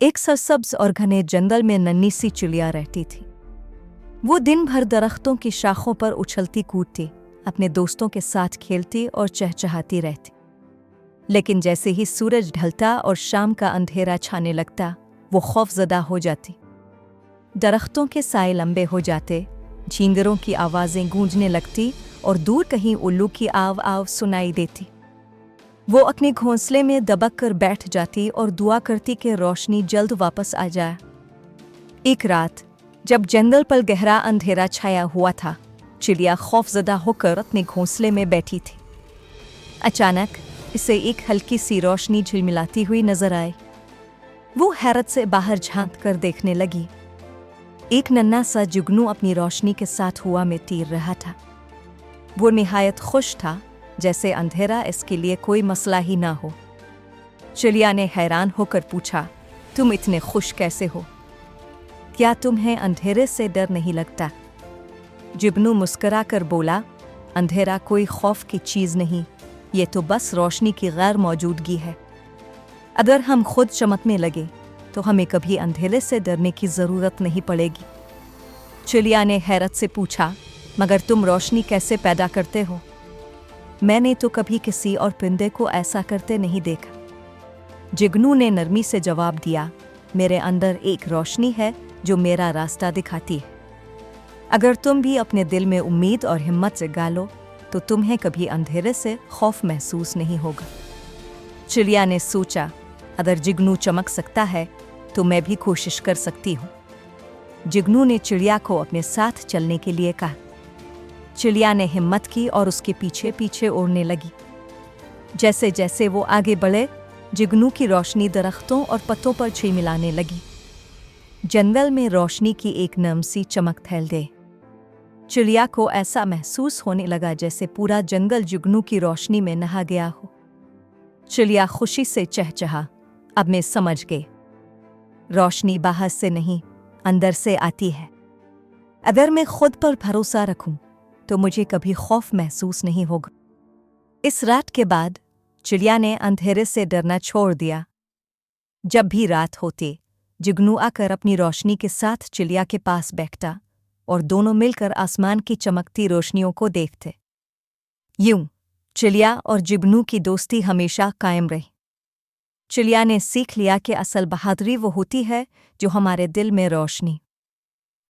एक सरसब्ज और घने जंगल में नन्ही सी चिड़िया रहती थी। वो दिन भर दरख्तों की शाखों पर उछलती कूदती, अपने दोस्तों के साथ खेलती और चहचहाती रहती। लेकिन जैसे ही सूरज ढलता और शाम का अंधेरा छाने लगता, वो खौफजदा हो जाती। दरख्तों के साए लंबे हो जाते, झींगरों की आवाज़ें गूंजने लगती और दूर कहीं उल्लू की आव आव सुनाई देती। वो अपने घोंसले में दबक कर बैठ जाती और दुआ करती कि रोशनी जल्द वापस आ जाए। एक रात जब जंगल पर गहरा अंधेरा छाया हुआ था, चिड़िया खौफजदा होकर अपने घोंसले में बैठी थी। अचानक इसे एक हल्की सी रोशनी झिलमिलाती हुई नजर आई। वो हैरत से बाहर झांक कर देखने लगी। एक नन्हा सा जुगनू अपनी रोशनी के साथ हवा में तीर रहा था। वो निहायत खुश था, जैसे अंधेरा इसके लिए कोई मसला ही ना हो। चिड़िया ने हैरान होकर पूछा, तुम इतने खुश कैसे हो? क्या तुम्हें अंधेरे से डर नहीं लगता? जुगनू मुस्कुराकर बोला, अंधेरा कोई खौफ की चीज़ नहीं, ये तो बस रोशनी की गैर मौजूदगी है। अगर हम खुद चमकने लगे तो हमें कभी अंधेरे से डरने की ज़रूरत नहीं पड़ेगी। चिड़िया ने हैरत से पूछा, मगर तुम रोशनी कैसे पैदा करते हो? मैंने तो कभी किसी और परिंदे को ऐसा करते नहीं देखा। जुगनू ने नरमी से जवाब दिया, मेरे अंदर एक रोशनी है जो मेरा रास्ता दिखाती है। अगर तुम भी अपने दिल में उम्मीद और हिम्मत जगा लो तो तुम्हें कभी अंधेरे से खौफ महसूस नहीं होगा। चिड़िया ने सोचा, अगर जुगनू चमक सकता है तो मैं भी कोशिश कर सकती हूँ। जुगनू ने चिड़िया को अपने साथ चलने के लिए कहा। चिड़िया ने हिम्मत की और उसके पीछे पीछे उड़ने लगी। जैसे जैसे वो आगे बढ़े, जुगनू की रोशनी दरख्तों और पत्तों पर झिलमिलाने लगी। जंगल में रोशनी की एक नम सी चमक फैल गई। चिड़िया को ऐसा महसूस होने लगा जैसे पूरा जंगल जुगनू की रोशनी में नहा गया हो। चिड़िया खुशी से चहचहा, अब मैं समझ गई, रोशनी बाहर से नहीं, अंदर से आती है। अगर मैं खुद पर भरोसा रखूं तो मुझे कभी खौफ महसूस नहीं होगा। इस रात के बाद चिड़िया ने अंधेरे से डरना छोड़ दिया। जब भी रात होती, जुगनू आकर अपनी रोशनी के साथ चिड़िया के पास बैठता और दोनों मिलकर आसमान की चमकती रोशनियों को देखते। यूं चिड़िया और जुगनू की दोस्ती हमेशा कायम रही। चिड़िया ने सीख लिया कि असल बहादुरी वो होती है जो हमारे दिल में रोशनी